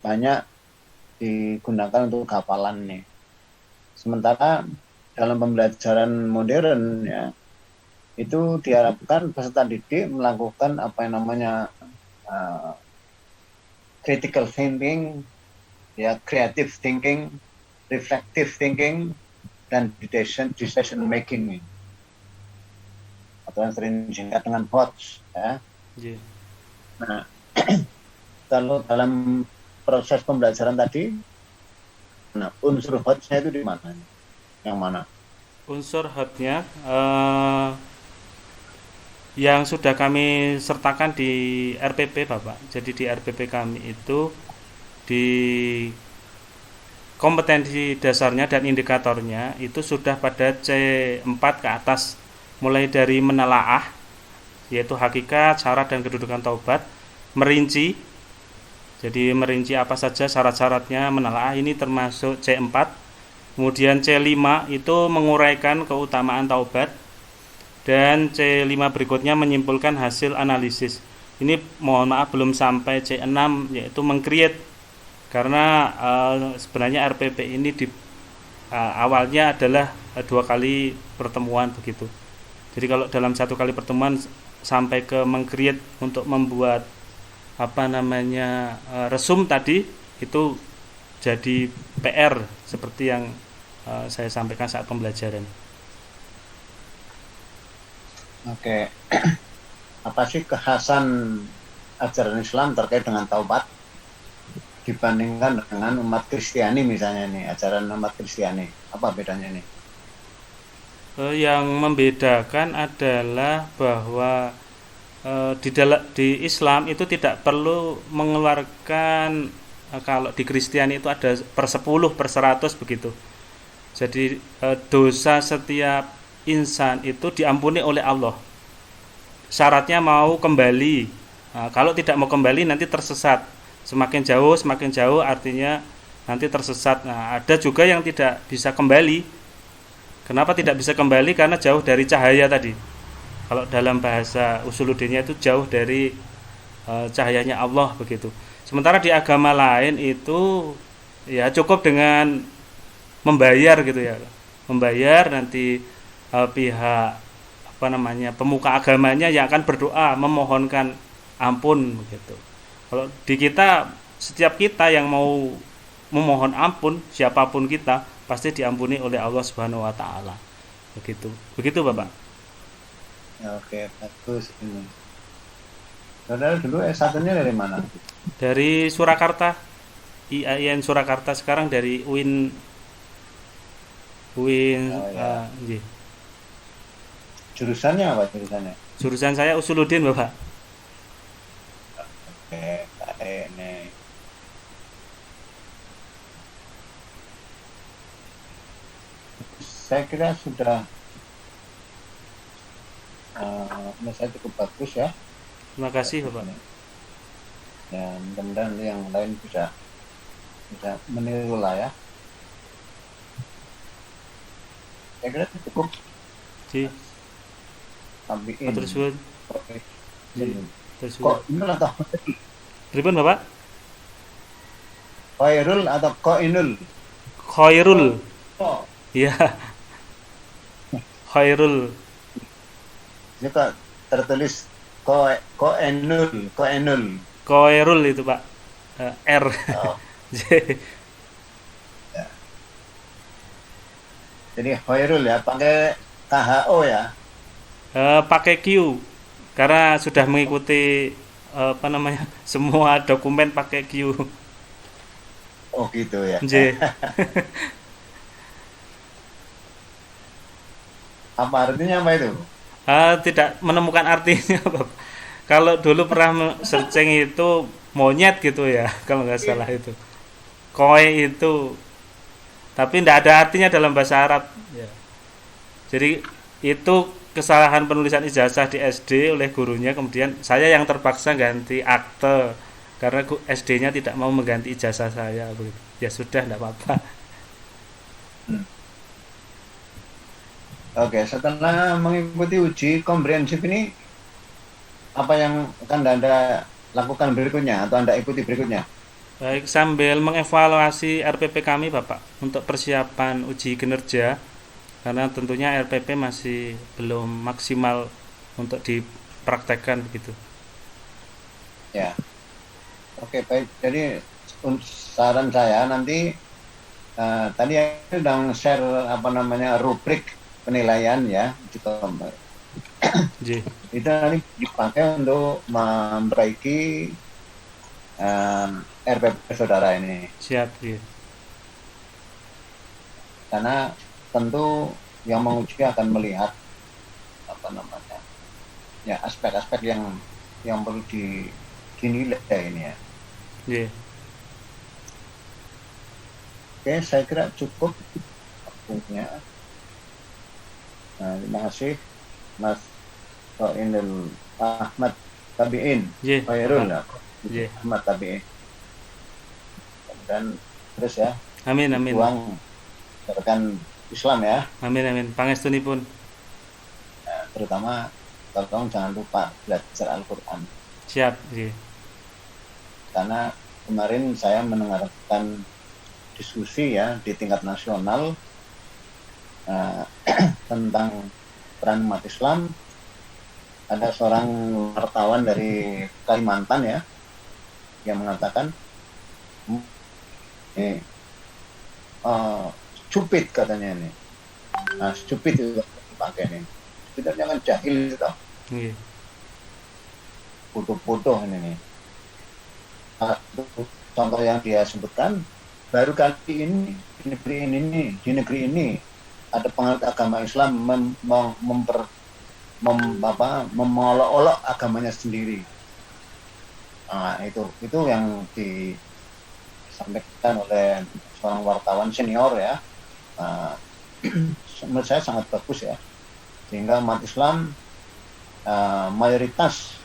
banyak digunakan untuk hafalan nih. Sementara dalam pembelajaran modern ya, itu diharapkan peserta didik melakukan apa yang namanya critical thinking, ya creative thinking, reflective thinking, dan decision making, atau yang sering disingkat dengan HOTS ya. Yeah. Nah, kalau dalam proses pembelajaran tadi, nah, unsur HOTS-nya itu di mana? Yang mana? Unsur hotnya yang sudah kami sertakan di RPP Bapak. Jadi di RPP kami itu di kompetensi dasarnya dan indikatornya itu sudah pada C4 ke atas, mulai dari menelaah yaitu hakikat, syarat dan kedudukan taubat, merinci, jadi merinci apa saja syarat-syaratnya, menelaah ini termasuk C4. Kemudian C5 itu menguraikan keutamaan taubat, dan C5 berikutnya menyimpulkan hasil analisis. Ini mohon maaf belum sampai C6 yaitu mengcreate, karena sebenarnya RPP ini awalnya adalah 2 kali pertemuan begitu. Jadi kalau dalam 1 kali pertemuan sampai ke mengcreate untuk membuat resum tadi, itu jadi PR seperti yang saya sampaikan saat pembelajaran. Oke. Apa sih kekhasan ajaran Islam terkait dengan taubat dibandingkan dengan umat Kristiani misalnya nih, ajaran umat Kristiani? Apa bedanya nih? Yang membedakan adalah bahwa di Islam itu tidak perlu mengeluarkan, kalau di Kristiani itu ada per 10 per 100 begitu. Jadi dosa setiap insan itu diampuni oleh Allah. Syaratnya mau kembali. Nah, kalau tidak mau kembali nanti tersesat. Semakin jauh artinya nanti tersesat. Nah, ada juga yang tidak bisa kembali. Kenapa tidak bisa kembali? Karena jauh dari cahaya tadi. Kalau dalam bahasa usuluddinnya itu jauh dari cahayanya Allah begitu. Sementara di agama lain itu ya cukup dengan membayar gitu ya. Membayar, nanti pihak pemuka agamanya yang akan berdoa memohonkan ampun begitu. Kalau di kita, setiap kita yang mau memohon ampun, siapapun kita pasti diampuni oleh Allah Subhanahu wa taala. Begitu. Begitu, Bapak. Ya, oke, bagus ini. Saudara dulu S1-nya dari mana? Dari Surakarta. IAIN Surakarta, sekarang dari UIN Oh ya. nggih. Jurusannya apa jurusannya? Jurusan saya Usuluddin, Bapak. Oke, baik nih. Saya kira sudah saya cukup bagus ya. Terima kasih, Bapak. Ya, mudah-mudahan yang lain bisa meniru lah ya. Saya kira cukup. Ji, Tabiin. matur suwun. Ji, matur suwun. Kok inul atau Pripun, Bapak? Khairul atau Koinul? Khairul. Oh, Iya, Khairul. ini kok tertulis Koenul, Koenul. Khairul itu, Pak. R. Oh, J. ya. Jadi Khairul ya, pakai KHO ya. Pakai Q karena sudah mengikuti semua dokumen pakai Q. Oh gitu ya. J. Apa artinya apa itu? Tidak menemukan artinya, Bapak. Kalau dulu pernah searching itu monyet gitu ya, kalau nggak salah itu. Koi itu, tapi tidak ada artinya dalam bahasa Arab. Ya. Jadi itu kesalahan penulisan ijazah di SD oleh gurunya, kemudian saya yang terpaksa ganti akte karena SD-nya tidak mau mengganti ijazah saya begitu. Ya sudah, tidak apa-apa. Oke, setelah mengikuti uji komprehensif ini, apa yang akan Anda lakukan berikutnya atau Anda ikuti berikutnya? Baik, sambil mengevaluasi RPP kami Bapak untuk persiapan uji kinerja, karena tentunya RPP masih belum maksimal untuk dipraktekkan begitu. Ya, oke baik. Jadi saran saya nanti tadi sudah share apa namanya rubrik penilaian ya, J. itu nanti dipakai untuk memperbaiki RPP saudara ini. Siap, J. Karena tentu yang menguji akan melihat apa namanya ya aspek-aspek yang perlu dinilai ini ya. J. Oke, saya kira cukup waktunya. Nah, terima kasih Mas Soinul Ahmad Tabiin, J. Khairul ya. J. Ahmad Tabiin. Dan terus ya, Amin, amin. uang rekan Islam ya. Amin, amin. Pangestunipun. Nah, terutama tolong jangan lupa belajar Al-Quran. Siap, J. Karena kemarin saya mendengarkan diskusi ya di tingkat nasional tentang peran umat Islam. Ada seorang wartawan dari Kalimantan ya yang mengatakan stupid katanya ini. Nah, stupid itu dipakai nih. Stupid jangan jahil itu. J. Bodoh-bodoh ini nih. Contoh yang dia sebutkan, baru kali ini di negeri ini ada penganut agama Islam mengolok-olok agamanya sendiri. Nah, itu yang disampaikan oleh seorang wartawan senior ya. Menurut saya sangat bagus ya, sehingga umat Islam mayoritas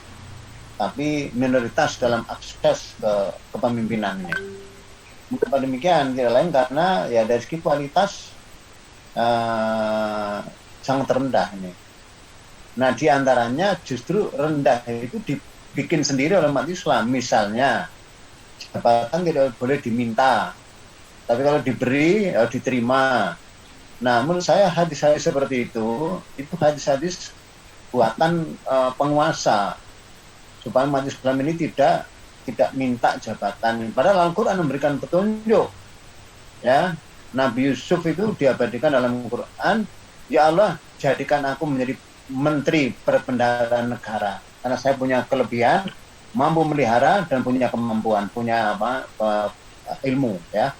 tapi minoritas dalam akses ke kepemimpinan ini. Mengapa demikian? Tidak lain karena ya dari segi kualitas sangat rendah ini. Nah, diantaranya justru rendah itu dibikin sendiri oleh umat Islam. Misalnya jabatan tidak boleh diminta, tapi kalau diberi ya diterima. Nah, menurut saya hadis-hadis seperti itu hadis-hadis buatan penguasa supaya umat Islam ini tidak minta jabatan. Padahal Al-Quran memberikan petunjuk. Ya, Nabi Yusuf itu diabadikan dalam Al-Quran, ya Allah, jadikan aku menjadi menteri perbendaharaan negara. Karena saya punya kelebihan, mampu melihara dan punya kemampuan, punya ilmu, ya.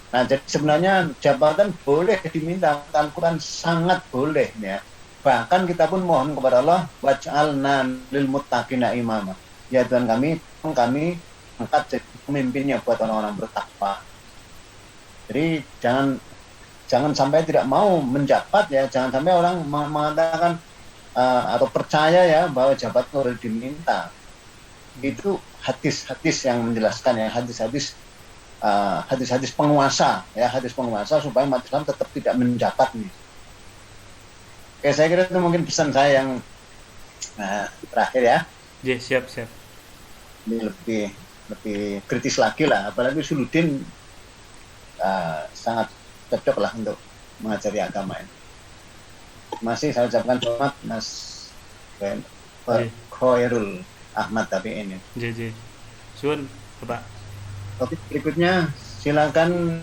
Nah, jadi sebenarnya jabatan boleh diminta, Al-Quran sangat boleh, ya. Bahkan kita pun mohon kepada Allah, waj'alna lil muttaqina imama. Ya Tuhan kami angkat jadi pemimpinnya buat orang-orang bertakwa. Jadi jangan sampai tidak mau menjabat ya, jangan sampai orang mengatakan atau percaya ya bahwa jabat harus diminta. Itu hadis-hadis yang menjelaskan ya, hadis-hadis penguasa ya, hadis penguasa supaya umat Islam tetap tidak menjabat nih. Oke, saya kira itu mungkin pesan saya yang terakhir ya. J. Siap. Ini lebih kritis lagi lah, apalagi Suludin sangat cocok lah untuk mengajari agama ini. Masih saya ucapkan selamat Mas Khairul Ahmad Tabiin. J. Sun, Bapak. Topik berikutnya silakan